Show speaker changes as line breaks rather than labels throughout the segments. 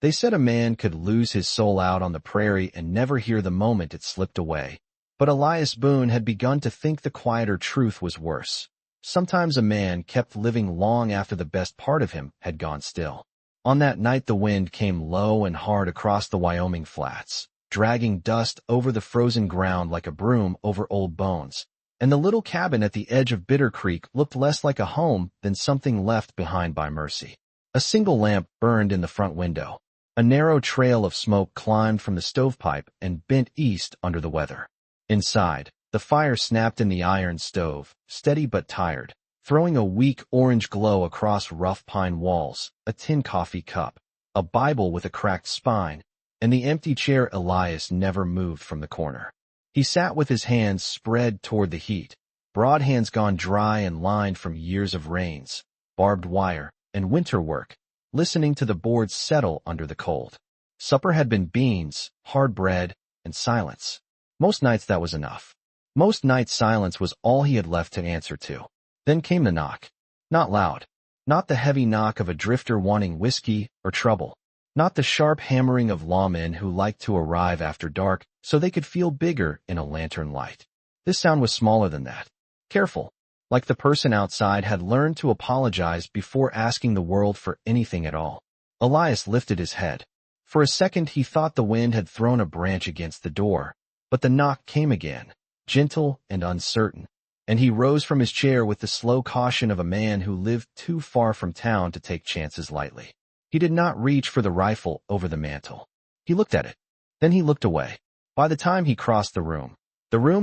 They said a man could lose his soul out on the prairie and never hear the moment it slipped away. But Elias Boone had begun to think the quieter truth was worse. Sometimes a man kept living long after the best part of him had gone still. On that night the wind came low and hard across the Wyoming flats, dragging dust over the frozen ground like a broom over old bones, and the little cabin at the edge of Bitter Creek looked less like a home than something left behind by mercy. A single lamp burned in the front window. A narrow trail of smoke climbed from the stovepipe and bent east under the weather. Inside, the fire snapped in the iron stove, steady but tired, throwing a weak orange glow across rough pine walls, a tin coffee cup, a Bible with a cracked spine, and the empty chair. Elias never moved from the corner. He sat with his hands spread toward the heat, broad hands gone dry and lined from years of rains, barbed wire, and winter work, listening to the boards settle under the cold. Supper had been beans, hard bread, and silence. Most nights that was enough. Most nights silence was all he had left to answer to. Then came the knock. Not loud. Not the heavy knock of a drifter wanting whiskey or trouble. Not the sharp hammering of lawmen who liked to arrive after dark so they could feel bigger in a lantern light. This sound was smaller than that. Careful. Like the person outside had learned to apologize before asking the world for anything at all. Elias lifted his head. For a second he thought the wind had thrown a branch against the door. But the knock came again, gentle and uncertain, and he rose from his chair with the slow caution of a man who lived too far from town to take chances lightly. He did not reach for the rifle over the mantel. He looked at it. Then he looked away. By the time he crossed the room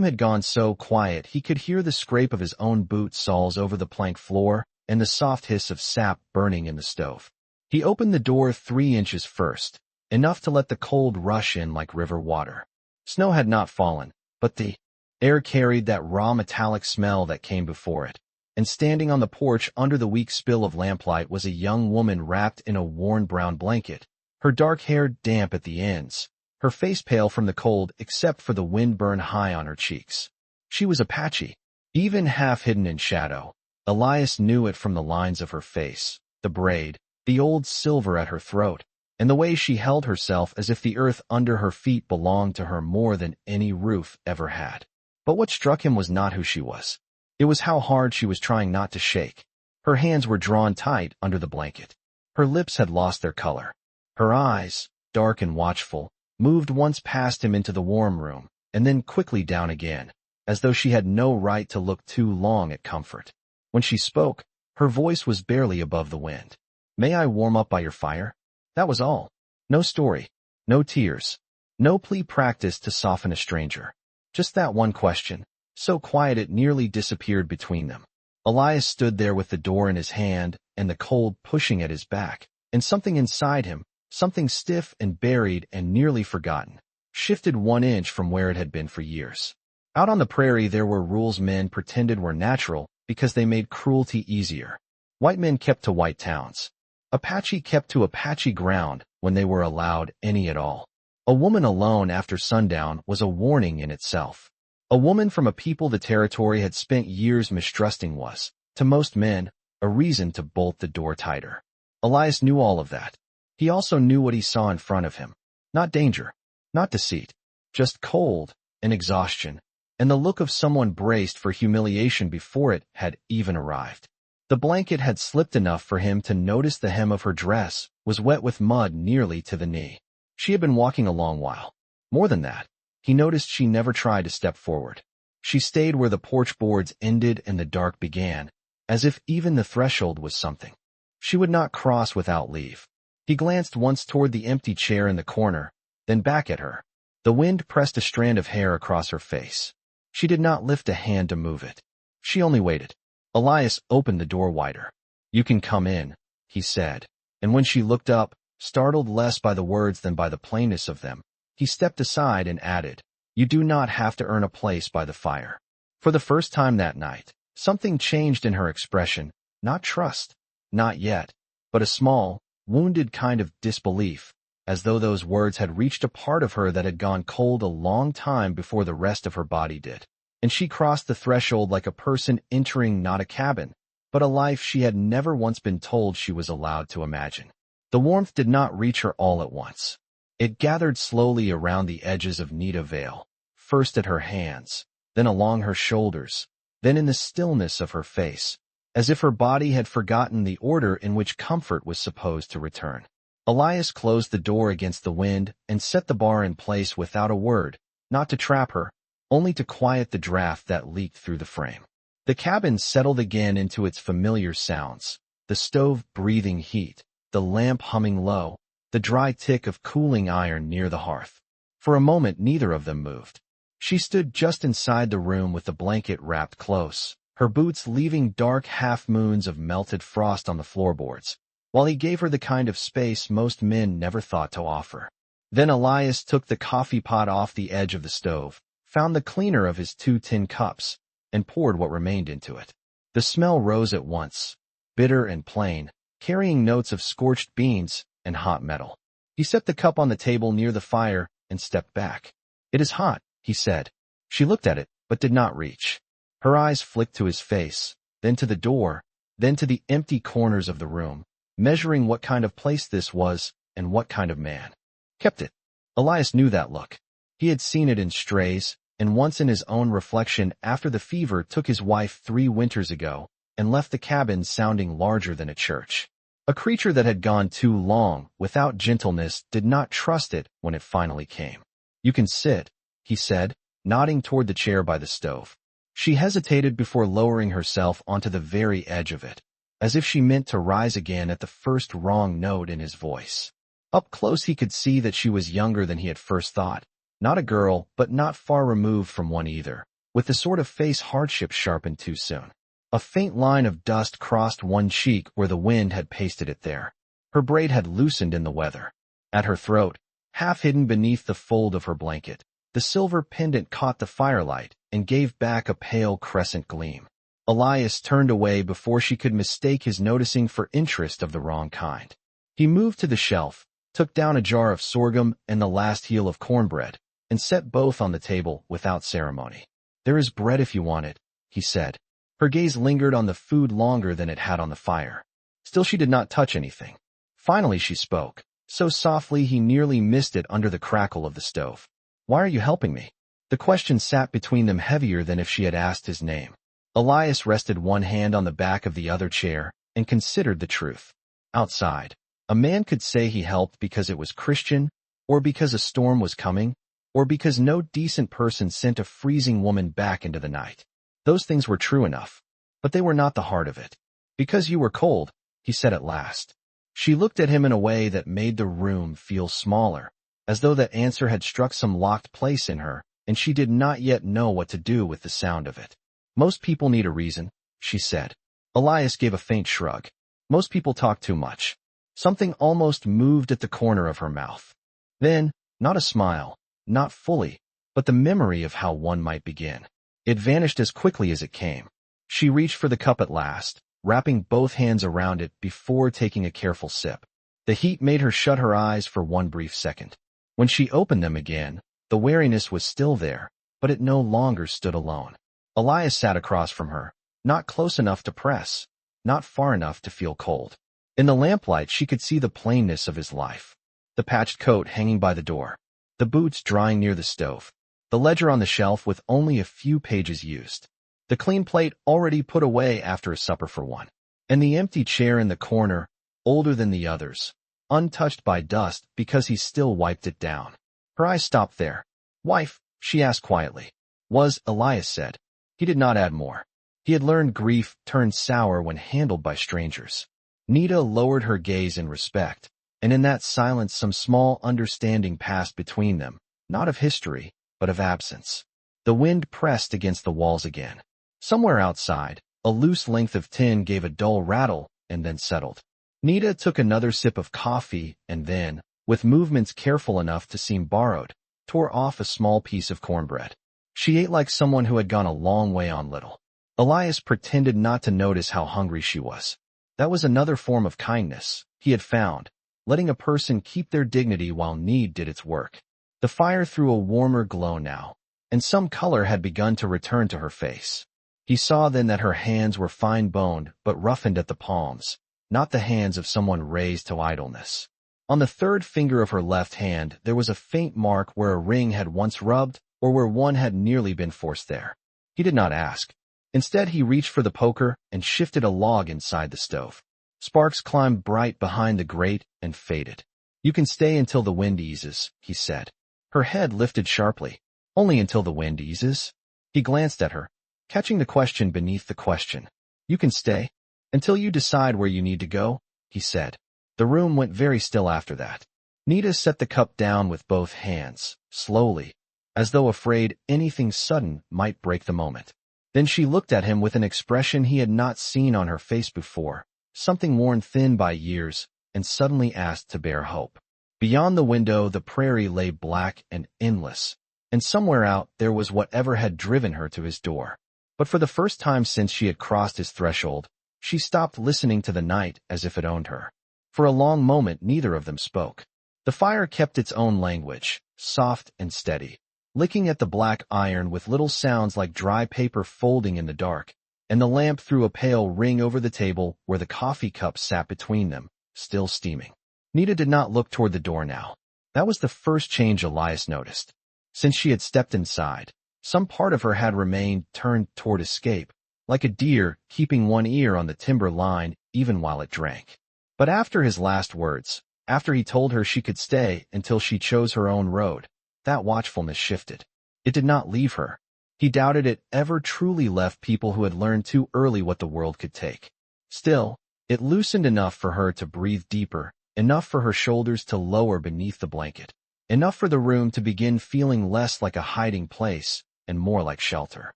had gone so quiet he could hear the scrape of his own boot soles over the plank floor and the soft hiss of sap burning in the stove. He opened the door 3 inches first, enough to let the cold rush in like river water. Snow had not fallen, but the air carried that raw metallic smell that came before it, and standing on the porch under the weak spill of lamplight was a young woman wrapped in a worn brown blanket, her dark hair damp at the ends, her face pale from the cold except for the windburn high on her cheeks. She was Apache, even half hidden in shadow. Elias knew it from the lines of her face, the braid, the old silver at her throat, and the way she held herself as if the earth under her feet belonged to her more than any roof ever had. But what struck him was not who she was. It was how hard she was trying not to shake. Her hands were drawn tight under the blanket. Her lips had lost their color. Her eyes, dark and watchful, moved once past him into the warm room, and then quickly down again, as though she had no right to look too long at comfort. When she spoke, her voice was barely above the wind. "May I warm up by your fire?" That was all. No story, no tears, no plea practiced to soften a stranger. Just that one question, so quiet it nearly disappeared between them. Elias stood there with the door in his hand and the cold pushing at his back, and something inside him, something stiff and buried and nearly forgotten, shifted 1 inch from where it had been for years. Out on the prairie there were rules men pretended were natural because they made cruelty easier. White men kept to white towns. Apache kept to Apache ground when they were allowed any at all. A woman alone after sundown was a warning in itself. A woman from a people the territory had spent years mistrusting was, to most men, a reason to bolt the door tighter. Elias knew all of that. He also knew what he saw in front of him. Not danger, not deceit, just cold and exhaustion, and the look of someone braced for humiliation before it had even arrived. The blanket had slipped enough for him to notice the hem of her dress was wet with mud nearly to the knee. She had been walking a long while. More than that, he noticed she never tried to step forward. She stayed where the porch boards ended and the dark began, as if even the threshold was something. She would not cross without leave. He glanced once toward the empty chair in the corner, then back at her. The wind pressed a strand of hair across her face. She did not lift a hand to move it. She only waited. Elias opened the door wider. "You can come in," he said, and when she looked up, startled less by the words than by the plainness of them, he stepped aside and added, "You do not have to earn a place by the fire." For the first time that night, something changed in her expression, not trust, not yet, but a small, wounded kind of disbelief, as though those words had reached a part of her that had gone cold a long time before the rest of her body did. And she crossed the threshold like a person entering not a cabin, but a life she had never once been told she was allowed to imagine. The warmth did not reach her all at once. It gathered slowly around the edges of Nita's veil, first at her hands, then along her shoulders, then in the stillness of her face, as if her body had forgotten the order in which comfort was supposed to return. Elias closed the door against the wind and set the bar in place without a word, not to trap her, only to quiet the draft that leaked through the frame. The cabin settled again into its familiar sounds, the stove breathing heat, the lamp humming low, the dry tick of cooling iron near the hearth. For a moment neither of them moved. She stood just inside the room with the blanket wrapped close, her boots leaving dark half-moons of melted frost on the floorboards, while he gave her the kind of space most men never thought to offer. Then Elias took the coffee pot off the edge of the stove, found the cleaner of his 2 tin cups, and poured what remained into it. The smell rose at once, bitter and plain, carrying notes of scorched beans and hot metal. He set the cup on the table near the fire and stepped back. "It is hot," he said. She looked at it, but did not reach. Her eyes flicked to his face, then to the door, then to the empty corners of the room, measuring what kind of place this was and what kind of man kept it. Elias knew that look. He had seen it in strays, and once in his own reflection after the fever took his wife 3 winters ago and left the cabin sounding larger than a church. A creature that had gone too long without gentleness did not trust it when it finally came. "You can sit," he said, nodding toward the chair by the stove. She hesitated before lowering herself onto the very edge of it, as if she meant to rise again at the first wrong note in his voice. Up close he could see that she was younger than he had first thought, not a girl, but not far removed from one either, with the sort of face hardship sharpened too soon. A faint line of dust crossed one cheek where the wind had pasted it there. Her braid had loosened in the weather. At her throat, half hidden beneath the fold of her blanket, the silver pendant caught the firelight and gave back a pale crescent gleam. Elias turned away before she could mistake his noticing for interest of the wrong kind. He moved to the shelf, took down a jar of sorghum and the last heel of cornbread, and set both on the table without ceremony. "There is bread if you want it," he said. Her gaze lingered on the food longer than it had on the fire. Still she did not touch anything. Finally she spoke, so softly he nearly missed it under the crackle of the stove. "Why are you helping me?" The question sat between them heavier than if she had asked his name. Elias rested one hand on the back of the other chair and considered the truth. Outside, a man could say he helped because it was Christian, or because a storm was coming, or because no decent person sent a freezing woman back into the night. Those things were true enough, but they were not the heart of it. "Because you were cold," he said at last. She looked at him in a way that made the room feel smaller, as though that answer had struck some locked place in her, and she did not yet know what to do with the sound of it. "Most people need a reason," she said. Elias gave a faint shrug. "Most people talk too much." Something almost moved at the corner of her mouth. Then, not a smile, not fully, but the memory of how one might begin. It vanished as quickly as it came. She reached for the cup at last, wrapping both hands around it before taking a careful sip. The heat made her shut her eyes for one brief second. When she opened them again, the wariness was still there, but it no longer stood alone. Elias sat across from her, not close enough to press, not far enough to feel cold. In the lamplight she could see the plainness of his life. The patched coat hanging by the door, the boots drying near the stove, the ledger on the shelf with only a few pages used, the clean plate already put away after a supper for one, and the empty chair in the corner, older than the others, untouched by dust because he still wiped it down. Her eyes stopped there. "Wife," she asked quietly. "Was," Elias said. He did not add more. He had learned grief turned sour when handled by strangers. Nita lowered her gaze in respect, and in that silence some small understanding passed between them, not of history, but of absence. The wind pressed against the walls again. Somewhere outside, a loose length of tin gave a dull rattle and then settled. Nita took another sip of coffee and then, with movements careful enough to seem borrowed, tore off a small piece of cornbread. She ate like someone who had gone a long way on little. Elias pretended not to notice how hungry she was. That was another form of kindness, he had found, letting a person keep their dignity while need did its work. The fire threw a warmer glow now, and some color had begun to return to her face. He saw then that her hands were fine-boned but roughened at the palms, not the hands of someone raised to idleness. On the third finger of her left hand, there was a faint mark where a ring had once rubbed or where one had nearly been forced there. He did not ask. Instead, he reached for the poker and shifted a log inside the stove. Sparks climbed bright behind the grate and faded. "You can stay until the wind eases," he said. Her head lifted sharply. "Only until the wind eases?" He glanced at her, catching the question beneath the question. "You can stay? Until you decide where you need to go?" he said. The room went very still after that. Nita set the cup down with both hands, slowly, as though afraid anything sudden might break the moment. Then she looked at him with an expression he had not seen on her face before, something worn thin by years, and suddenly asked to bear hope. Beyond the window, the prairie lay black and endless, and somewhere out there was whatever had driven her to his door. But for the first time since she had crossed his threshold, she stopped listening to the night as if it owned her. For a long moment, neither of them spoke. The fire kept its own language, soft and steady, licking at the black iron with little sounds like dry paper folding in the dark, and the lamp threw a pale ring over the table where the coffee cup sat between them, still steaming. Nita did not look toward the door now. That was the first change Elias noticed. Since she had stepped inside, some part of her had remained turned toward escape, like a deer keeping one ear on the timber line even while it drank. But after his last words, after he told her she could stay until she chose her own road, that watchfulness shifted. It did not leave her. He doubted it ever truly left people who had learned too early what the world could take. Still, it loosened enough for her to breathe deeper, enough for her shoulders to lower beneath the blanket, enough for the room to begin feeling less like a hiding place and more like shelter.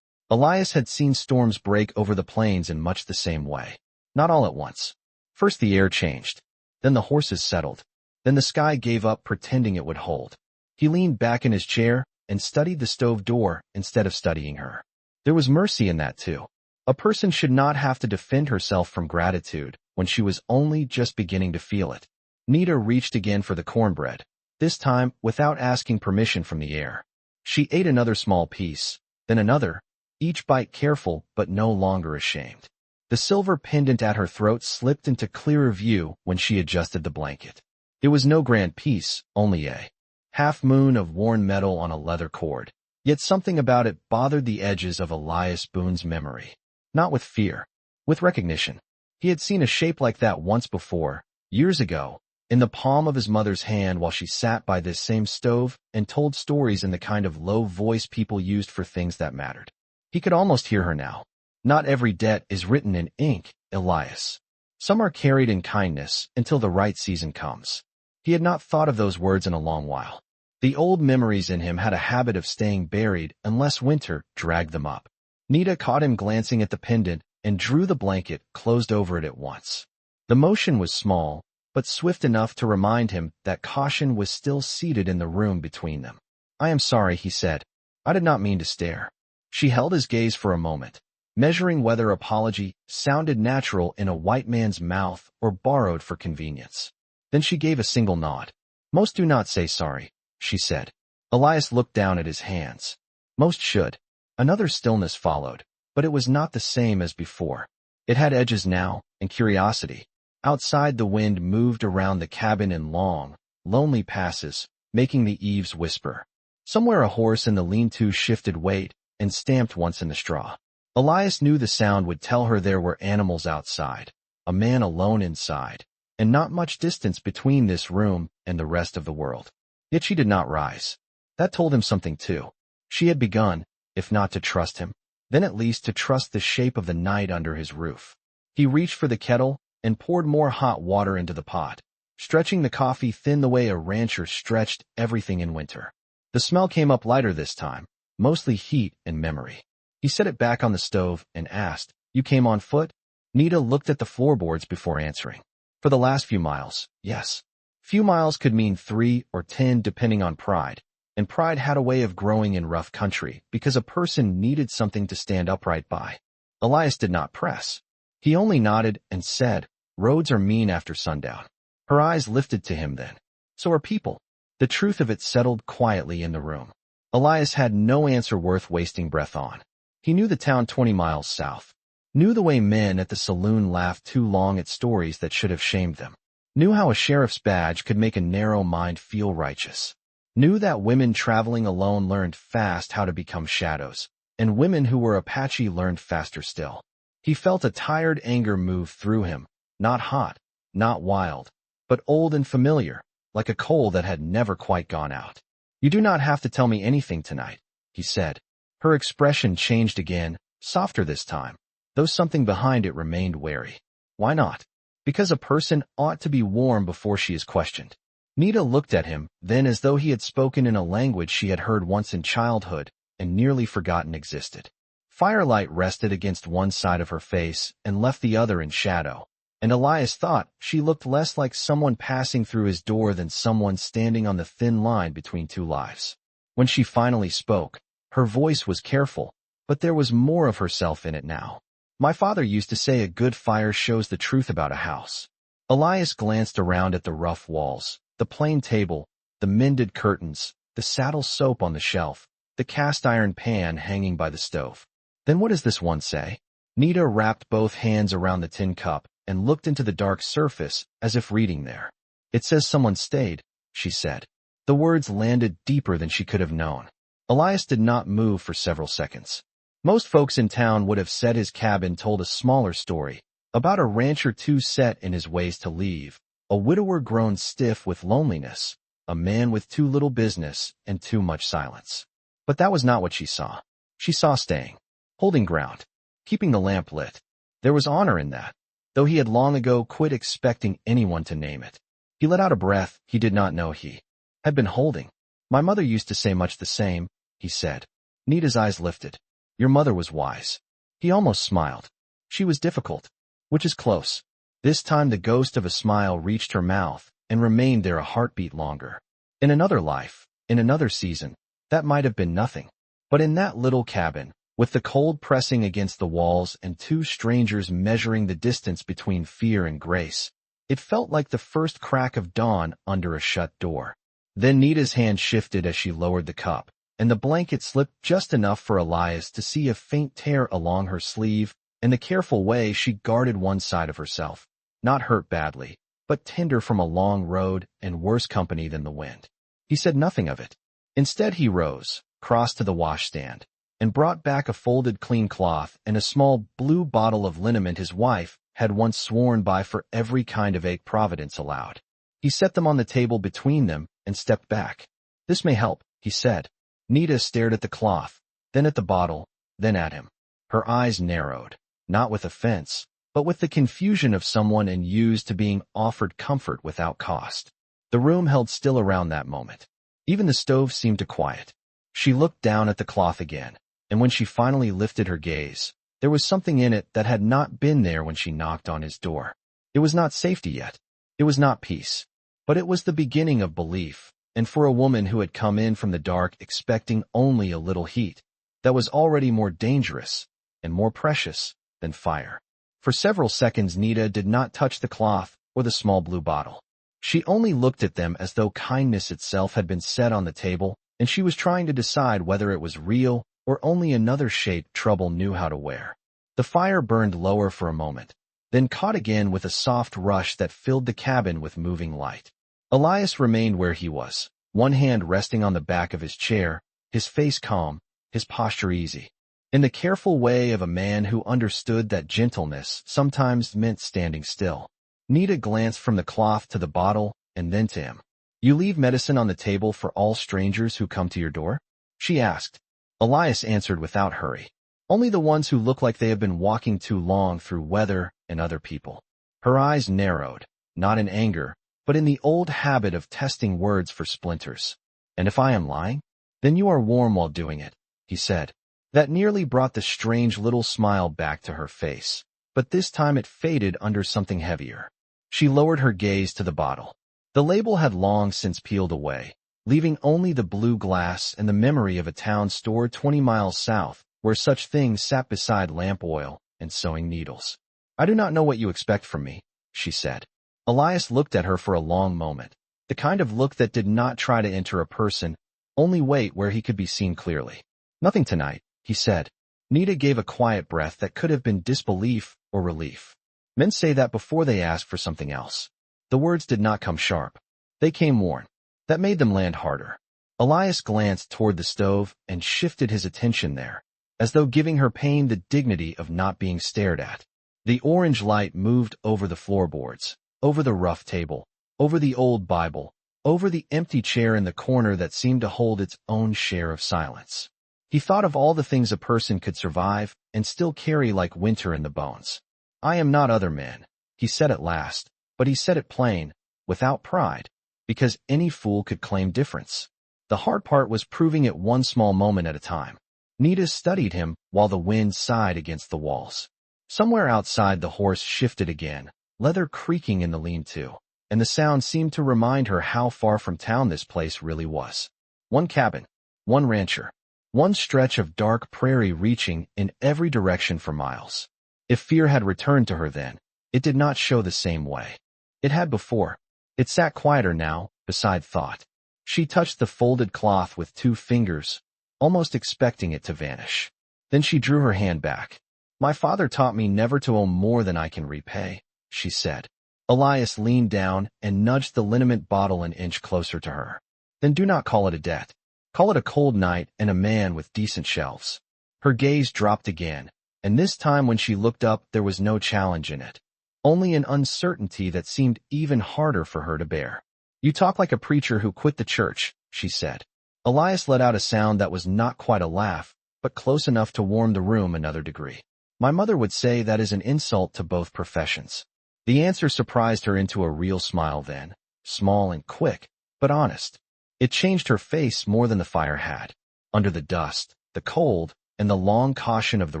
Elias had seen storms break over the plains in much the same way. Not all at once. First the air changed, then the horses settled, then the sky gave up pretending it would hold. He leaned back in his chair and studied the stove door instead of studying her. There was mercy in that too. A person should not have to defend herself from gratitude when she was only just beginning to feel it. Nita reached again for the cornbread, this time without asking permission from the air. She ate another small piece, then another, each bite careful but no longer ashamed. The silver pendant at her throat slipped into clearer view when she adjusted the blanket. It was no grand piece, only a half-moon of worn metal on a leather cord. Yet something about it bothered the edges of Elias Boone's memory. Not with fear, with recognition. He had seen a shape like that once before, years ago, in the palm of his mother's hand while she sat by this same stove and told stories in the kind of low voice people used for things that mattered. He could almost hear her now. "Not every debt is written in ink, Elias. Some are carried in kindness until the right season comes." He had not thought of those words in a long while. The old memories in him had a habit of staying buried unless winter dragged them up. Nita caught him glancing at the pendant and drew the blanket closed over it at once. The motion was small, but swift enough to remind him that caution was still seated in the room between them. "I am sorry," he said. "I did not mean to stare." She held his gaze for a moment, measuring whether apology sounded natural in a white man's mouth or borrowed for convenience. Then she gave a single nod. "Most do not say sorry," she said. Elias looked down at his hands. "Most should." Another stillness followed, but it was not the same as before. It had edges now, and curiosity. Outside, the wind moved around the cabin in long, lonely passes, making the eaves whisper. Somewhere a horse in the lean-to shifted weight and stamped once in the straw. Elias knew the sound would tell her there were animals outside, a man alone inside, and not much distance between this room and the rest of the world. Yet she did not rise. That told him something too. She had begun, if not to trust him, then at least to trust the shape of the night under his roof. He reached for the kettle and poured more hot water into the pot, stretching the coffee thin the way a rancher stretched everything in winter. The smell came up lighter this time, mostly heat and memory. He set it back on the stove and asked, "You came on foot?" Nita looked at the floorboards before answering. "For the last few miles, yes." Few miles could mean 3 or 10 depending on pride, and pride had a way of growing in rough country because a person needed something to stand upright by. Elias did not press. He only nodded and said, "Roads are mean after sundown." Her eyes lifted to him then. "So are people." The truth of it settled quietly in the room. Elias had no answer worth wasting breath on. He knew the town 20 miles south. Knew the way men at the saloon laughed too long at stories that should have shamed them. Knew how a sheriff's badge could make a narrow mind feel righteous. Knew that women traveling alone learned fast how to become shadows, and women who were Apache learned faster still. He felt a tired anger move through him, not hot, not wild, but old and familiar, like a coal that had never quite gone out. "You do not have to tell me anything tonight," he said. Her expression changed again, softer this time, though something behind it remained wary. "Why not?" "Because a person ought to be warm before she is questioned." Nita looked at him, then as though he had spoken in a language she had heard once in childhood and nearly forgotten existed. Firelight rested against one side of her face and left the other in shadow, and Elias thought she looked less like someone passing through his door than someone standing on the thin line between two lives. When she finally spoke, her voice was careful, but there was more of herself in it now. "My father used to say a good fire shows the truth about a house." Elias glanced around at the rough walls, the plain table, the mended curtains, the saddle soap on the shelf, the cast-iron pan hanging by the stove. "Then what does this one say?" Nita wrapped both hands around the tin cup and looked into the dark surface as if reading there. "It says someone stayed," she said. The words landed deeper than she could have known. Elias did not move for several seconds. Most folks in town would have said his cabin told a smaller story, about a rancher too set in his ways to leave, a widower grown stiff with loneliness, a man with too little business and too much silence. But that was not what she saw. She saw staying, holding ground, keeping the lamp lit. There was honor in that, though he had long ago quit expecting anyone to name it. He let out a breath he did not know he had been holding. "My mother used to say much the same," he said. Nita's eyes lifted. "Your mother was wise." He almost smiled. "She was difficult." Which is close. This time the ghost of a smile reached her mouth and remained there a heartbeat longer. In another life, in another season, that might have been nothing. But in that little cabin, with the cold pressing against the walls and two strangers measuring the distance between fear and grace, it felt like the first crack of dawn under a shut door. Then Nita's hand shifted as she lowered the cup, and the blanket slipped just enough for Elias to see a faint tear along her sleeve and the careful way she guarded one side of herself, not hurt badly, but tender from a long road and worse company than the wind. He said nothing of it. Instead he rose, crossed to the washstand, and brought back a folded clean cloth and a small blue bottle of liniment his wife had once sworn by for every kind of ache Providence allowed. He set them on the table between them and stepped back. "This may help," he said. Nita stared at the cloth, then at the bottle, then at him. Her eyes narrowed, not with offense, but with the confusion of someone used to being offered comfort without cost. The room held still around that moment. Even the stove seemed to quiet. She looked down at the cloth again, and when she finally lifted her gaze, there was something in it that had not been there when she knocked on his door. It was not safety yet. It was not peace. But it was the beginning of belief, and for a woman who had come in from the dark expecting only a little heat, that was already more dangerous and more precious than fire. For several seconds Nita did not touch the cloth or the small blue bottle. She only looked at them as though kindness itself had been set on the table, and she was trying to decide whether it was real or only another shape trouble knew how to wear. The fire burned lower for a moment, then caught again with a soft rush that filled the cabin with moving light. Elias remained where he was, one hand resting on the back of his chair, his face calm, his posture easy, in the careful way of a man who understood that gentleness sometimes meant standing still. Nita glanced from the cloth to the bottle and then to him. "You leave medicine on the table for all strangers who come to your door?" she asked. Elias answered without hurry. "Only the ones who look like they have been walking too long through weather and other people." Her eyes narrowed, not in anger, but in the old habit of testing words for splinters. "And if I am lying? Then you are warm while doing it," he said. That nearly brought the strange little smile back to her face, but this time it faded under something heavier. She lowered her gaze to the bottle. The label had long since peeled away, leaving only the blue glass and the memory of a town store 20 miles south, where such things sat beside lamp oil and sewing needles. "I do not know what you expect from me," she said. Elias looked at her for a long moment, the kind of look that did not try to enter a person, only wait where he could be seen clearly. "Nothing tonight," he said. Nita gave a quiet breath that could have been disbelief or relief. Men say that before they ask for something else. The words did not come sharp. They came worn. That made them land harder. Elias glanced toward the stove and shifted his attention there, as though giving her pain the dignity of not being stared at. The orange light moved over the floorboards, over the rough table, over the old Bible, over the empty chair in the corner that seemed to hold its own share of silence. He thought of all the things a person could survive and still carry like winter in the bones. "I am not other men," he said at last, but he said it plain, without pride, because any fool could claim difference. The hard part was proving it one small moment at a time. Nita studied him while the wind sighed against the walls. Somewhere outside the horse shifted again, leather creaking in the lean-to, and the sound seemed to remind her how far from town this place really was. One cabin, one rancher, one stretch of dark prairie reaching in every direction for miles. If fear had returned to her then, it did not show the same way. It had before. It sat quieter now, beside thought. She touched the folded cloth with 2 fingers, almost expecting it to vanish. Then she drew her hand back. "My father taught me never to owe more than I can repay," she said. Elias leaned down and nudged the liniment bottle an inch closer to her. "Then do not call it a debt. Call it a cold night and a man with decent shelves." Her gaze dropped again, and this time when she looked up there was no challenge in it, only an uncertainty that seemed even harder for her to bear. "You talk like a preacher who quit the church," she said. Elias let out a sound that was not quite a laugh, but close enough to warm the room another degree. "My mother would say that is an insult to both professions." The answer surprised her into a real smile then, small and quick, but honest. It changed her face more than the fire had. Under the dust, the cold, and the long caution of the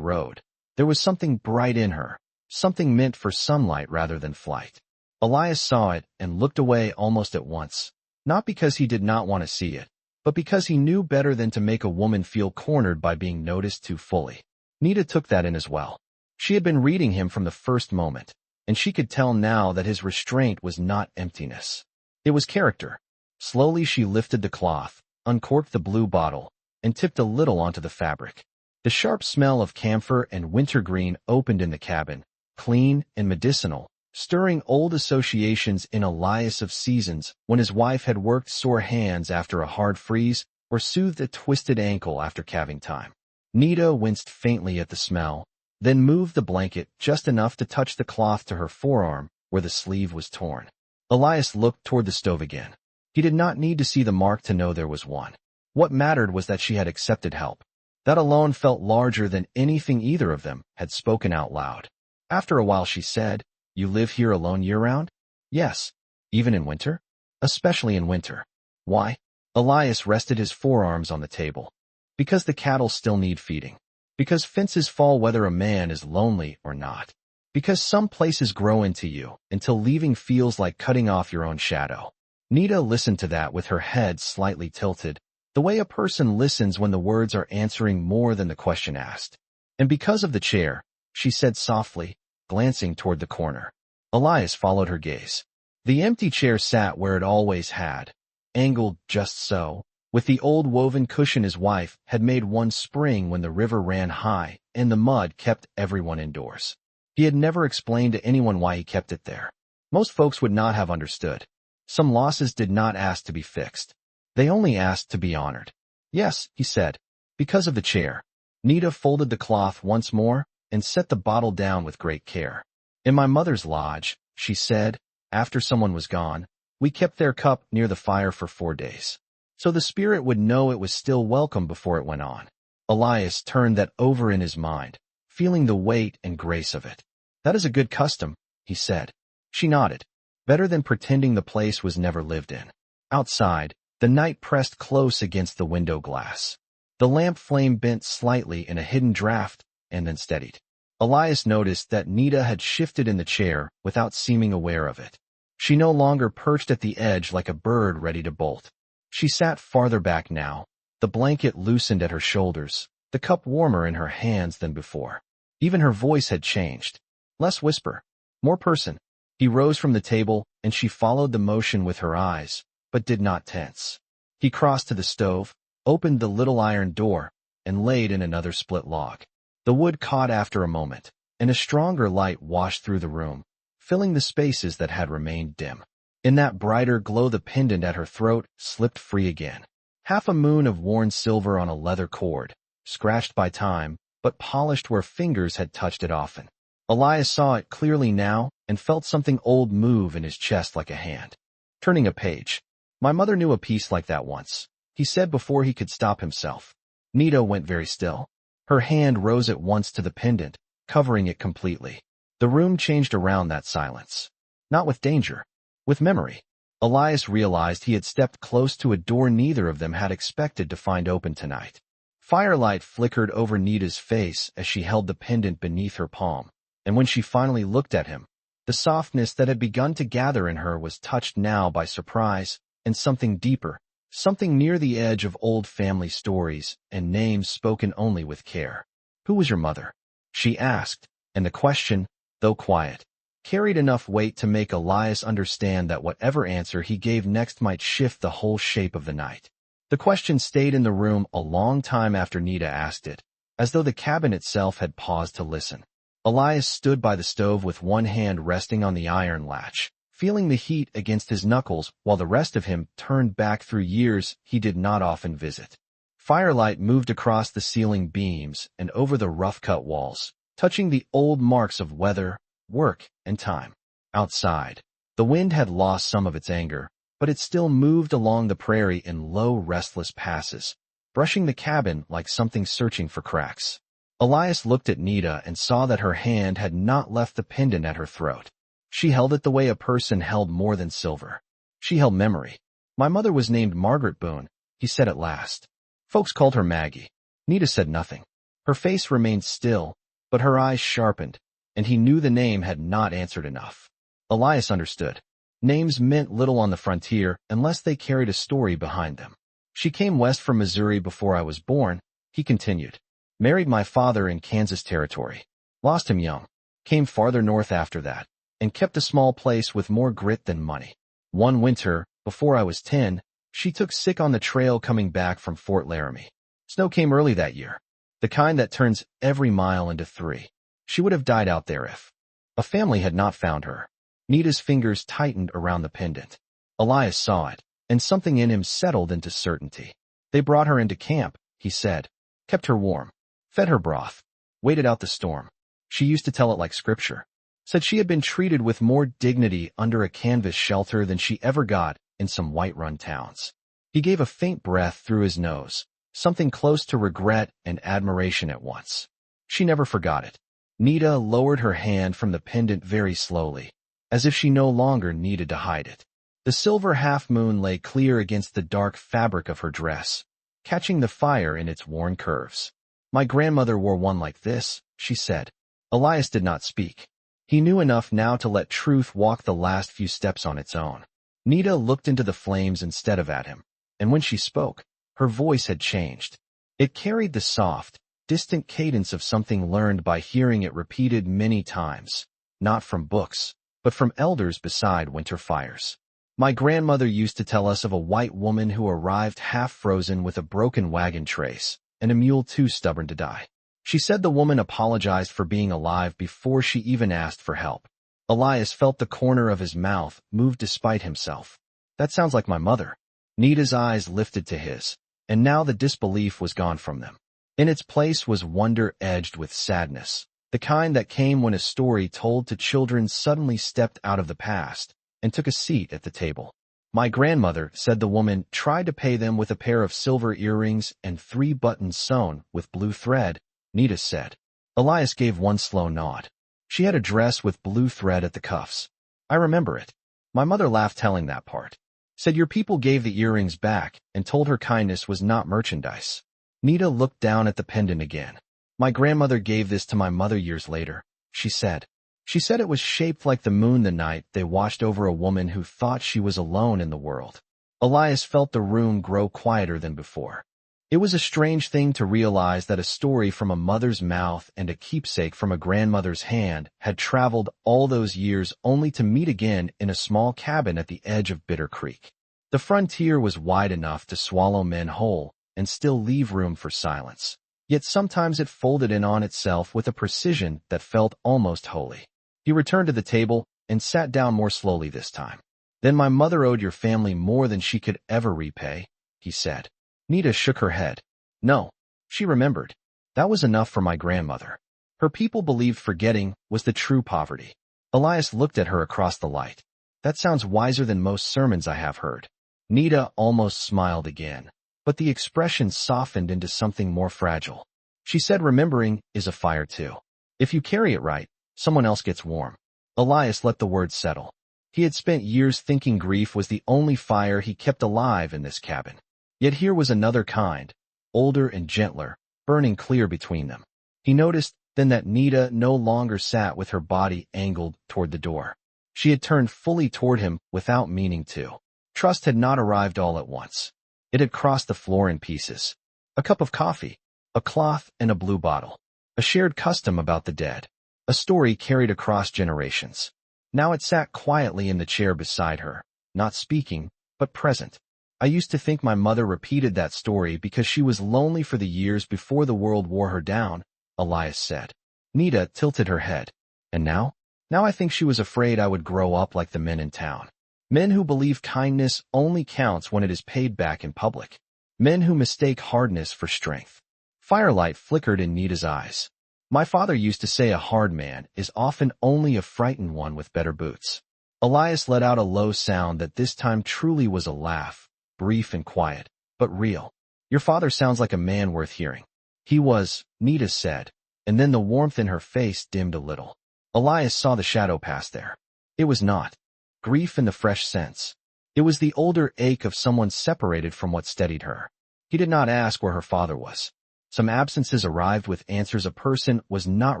road, there was something bright in her, something meant for sunlight rather than flight. Elias saw it and looked away almost at once, not because he did not want to see it, but because he knew better than to make a woman feel cornered by being noticed too fully. Nita took that in as well. She had been reading him from the first moment, and she could tell now that his restraint was not emptiness. It was character. Slowly she lifted the cloth, uncorked the blue bottle, and tipped a little onto the fabric. The sharp smell of camphor and wintergreen opened in the cabin, clean and medicinal, stirring old associations in Elias of seasons when his wife had worked sore hands after a hard freeze or soothed a twisted ankle after calving time. Nita winced faintly at the smell, then moved the blanket just enough to touch the cloth to her forearm where the sleeve was torn. Elias looked toward the stove again. He did not need to see the mark to know there was one. What mattered was that she had accepted help. That alone felt larger than anything either of them had spoken out loud. After a while she said, "You live here alone year-round?" "Yes." "Even in winter?" "Especially in winter." "Why?" Elias rested his forearms on the table. "Because the cattle still need feeding. Because fences fall whether a man is lonely or not. Because some places grow into you until leaving feels like cutting off your own shadow." Nita listened to that with her head slightly tilted, the way a person listens when the words are answering more than the question asked. "And because of the chair," she said softly, glancing toward the corner. Elias followed her gaze. The empty chair sat where it always had, angled just so, with the old woven cushion his wife had made one spring when the river ran high and the mud kept everyone indoors. He had never explained to anyone why he kept it there. Most folks would not have understood. Some losses did not ask to be fixed. They only asked to be honored. "Yes," he said, "because of the chair." Nita folded the cloth once more and set the bottle down with great care. "In my mother's lodge," she said, after someone was gone, "we kept their cup near the fire for 4 days. So the spirit would know it was still welcome before it went on." Elias turned that over in his mind, feeling the weight and grace of it. "That is a good custom," he said. She nodded. Better than pretending the place was never lived in. Outside, the night pressed close against the window glass. The lamp flame bent slightly in a hidden draft and then steadied. Elias noticed that Nita had shifted in the chair without seeming aware of it. She no longer perched at the edge like a bird ready to bolt. She sat farther back now, the blanket loosened at her shoulders, the cup warmer in her hands than before. Even her voice had changed. Less whisper, more person. He rose from the table, and she followed the motion with her eyes, but did not tense. He crossed to the stove, opened the little iron door, and laid in another split log. The wood caught after a moment, and a stronger light washed through the room, filling the spaces that had remained dim. In that brighter glow the pendant at her throat slipped free again. Half a moon of worn silver on a leather cord, scratched by time, but polished where fingers had touched it often. Elias saw it clearly now and felt something old move in his chest like a hand. Turning a page. My mother knew a piece like that once, he said before he could stop himself. Nita went very still. Her hand rose at once to the pendant, covering it completely. The room changed around that silence. Not with danger, with memory. Elias realized he had stepped close to a door neither of them had expected to find open tonight. Firelight flickered over Nita's face as she held the pendant beneath her palm, and when she finally looked at him, the softness that had begun to gather in her was touched now by surprise and something deeper, something near the edge of old family stories and names spoken only with care. "Who was your mother?" she asked, and the question, though quiet, carried enough weight to make Elias understand that whatever answer he gave next might shift the whole shape of the night. The question stayed in the room a long time after Nita asked it, as though the cabin itself had paused to listen. Elias stood by the stove with one hand resting on the iron latch, feeling the heat against his knuckles while the rest of him turned back through years he did not often visit. Firelight moved across the ceiling beams and over the rough-cut walls, touching the old marks of weather, work, and time. Outside, the wind had lost some of its anger, but it still moved along the prairie in low, restless passes, brushing the cabin like something searching for cracks. Elias looked at Nita and saw that her hand had not left the pendant at her throat. She held it the way a person held more than silver. She held memory. "My mother was named Margaret Boone," he said at last. "Folks called her Maggie." Nita said nothing. Her face remained still, but her eyes sharpened, and he knew the name had not answered enough. Elias understood. Names meant little on the frontier unless they carried a story behind them. "She came west from Missouri before I was born," he continued. "Married my father in Kansas Territory. Lost him young. Came farther north after that, and kept a small place with more grit than money. One winter, before I was 10, she took sick on the trail coming back from Fort Laramie. Snow came early that year, the kind that turns every mile into 3. She would have died out there if a family had not found her." Nita's fingers tightened around the pendant. Elias saw it, and something in him settled into certainty. "They brought her into camp," he said. "Kept her warm. Fed her broth. Waited out the storm. She used to tell it like scripture. Said she had been treated with more dignity under a canvas shelter than she ever got in some white-run towns." He gave a faint breath through his nose, something close to regret and admiration at once. She never forgot it. Nita lowered her hand from the pendant very slowly, as if she no longer needed to hide it. The silver half-moon lay clear against the dark fabric of her dress, catching the fire in its worn curves. "My grandmother wore one like this," she said. Elias did not speak. He knew enough now to let truth walk the last few steps on its own. Nita looked into the flames instead of at him, and when she spoke, her voice had changed. It carried the soft, distant cadence of something learned by hearing it repeated many times, not from books, but from elders beside winter fires. "My grandmother used to tell us of a white woman who arrived half-frozen with a broken wagon trace, and a mule too stubborn to die. She said the woman apologized for being alive before she even asked for help." Elias felt the corner of his mouth move despite himself. "That sounds like my mother." Nita's eyes lifted to his, and now the disbelief was gone from them. In its place was wonder edged with sadness, the kind that came when a story told to children suddenly stepped out of the past and took a seat at the table. "My grandmother," said the woman, "tried to pay them with a pair of silver earrings and 3 buttons sewn with blue thread," Nita said. Elias gave one slow nod. "She had a dress with blue thread at the cuffs. I remember it. My mother laughed telling that part. Said your people gave the earrings back and told her kindness was not merchandise." Nita looked down at the pendant again. "My grandmother gave this to my mother years later," she said. "She said it was shaped like the moon the night they watched over a woman who thought she was alone in the world." Elias felt the room grow quieter than before. It was a strange thing to realize that a story from a mother's mouth and a keepsake from a grandmother's hand had traveled all those years only to meet again in a small cabin at the edge of Bitter Creek. The frontier was wide enough to swallow men whole and still leave room for silence. yet sometimes it folded in on itself with a precision that felt almost holy. He returned to the table and sat down more slowly this time. Then my mother owed your family more than she could ever repay, he said. Nita shook her head. No, she remembered. That was enough for my grandmother. Her people believed forgetting was the true poverty. Elias looked at her across the light. That sounds wiser than most sermons I have heard. Nita almost smiled again, but the expression softened into something more fragile. She said remembering is a fire too. If you carry it right, someone else gets warm. Elias let the words settle. He had spent years thinking grief was the only fire he kept alive in this cabin. Yet here was another kind, older and gentler, burning clear between them. He noticed then that Nita no longer sat with her body angled toward the door. She had turned fully toward him without meaning to. Trust had not arrived all at once. It had crossed the floor in pieces. A cup of coffee, a cloth and a blue bottle. A shared custom about the dead. A story carried across generations. Now it sat quietly in the chair beside her, not speaking, but present. I used to think my mother repeated that story because she was lonely for the years before the world wore her down, Elias said. Nita tilted her head. And now? Now I think she was afraid I would grow up like the men in town. Men who believe kindness only counts when it is paid back in public. Men who mistake hardness for strength. Firelight flickered in Nita's eyes. My father used to say a hard man is often only a frightened one with better boots. Elias let out a low sound that this time truly was a laugh, brief and quiet, but real. Your father sounds like a man worth hearing. He was, Nita said, and then the warmth in her face dimmed a little. Elias saw the shadow pass there. It was not grief in the fresh sense. It was the older ache of someone separated from what steadied her. He did not ask where her father was. Some absences arrived with answers a person was not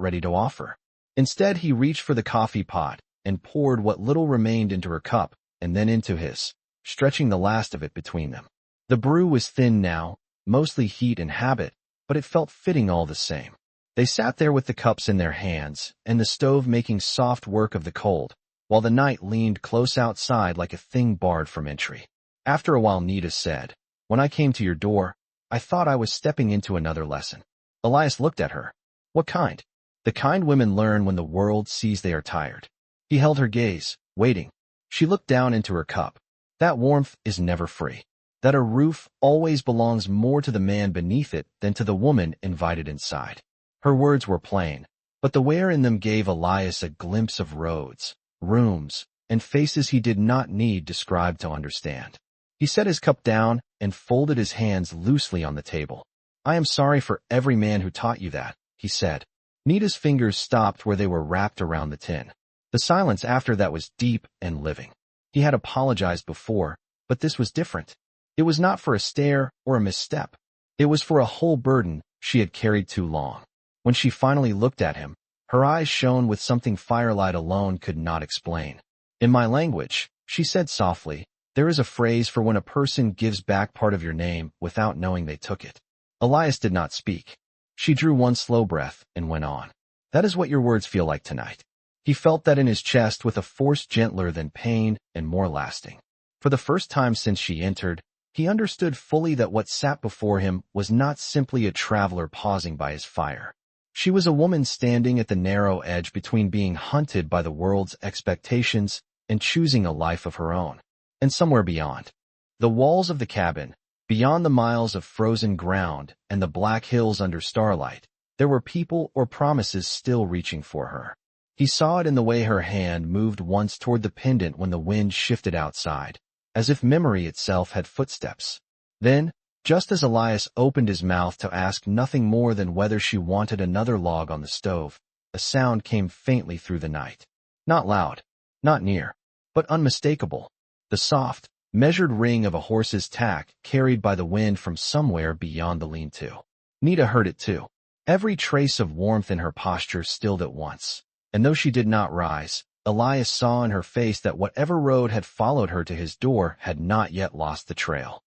ready to offer. Instead, he reached for the coffee pot and poured what little remained into her cup and then into his, stretching the last of it between them. The brew was thin now, mostly heat and habit, but it felt fitting all the same. They sat there with the cups in their hands and the stove making soft work of the cold, while the night leaned close outside like a thing barred from entry. After a while Nita said, When I came to your door, I thought I was stepping into another lesson. Elias looked at her. What kind? The kind women learn when the world sees they are tired. He held her gaze, waiting. She looked down into her cup. That warmth is never free. That a roof always belongs more to the man beneath it than to the woman invited inside. Her words were plain, but the wear in them gave Elias a glimpse of roads, rooms, and faces he did not need described to understand. He set his cup down and folded his hands loosely on the table. I am sorry for every man who taught you that, he said. Nita's fingers stopped where they were wrapped around the tin. The silence after that was deep and living. He had apologized before, but this was different. It was not for a stare or a misstep. It was for a whole burden she had carried too long. When she finally looked at him, her eyes shone with something firelight alone could not explain. In my language, she said softly, there is a phrase for when a person gives back part of your name without knowing they took it. Elias did not speak. She drew one slow breath and went on. That is what your words feel like tonight. He felt that in his chest with a force gentler than pain and more lasting. For the first time since she entered, he understood fully that what sat before him was not simply a traveler pausing by his fire. She was a woman standing at the narrow edge between being hunted by the world's expectations and choosing a life of her own. And somewhere beyond, the walls of the cabin, beyond the miles of frozen ground and the black hills under starlight, there were people or promises still reaching for her. He saw it in the way her hand moved once toward the pendant when the wind shifted outside, as if memory itself had footsteps. Then, just as Elias opened his mouth to ask nothing more than whether she wanted another log on the stove, a sound came faintly through the night. Not loud, not near, but unmistakable. The soft, measured ring of a horse's tack carried by the wind from somewhere beyond the lean-to. Nita heard it too. Every trace of warmth in her posture stilled at once, and though she did not rise, Elias saw in her face that whatever road had followed her to his door had not yet lost the trail.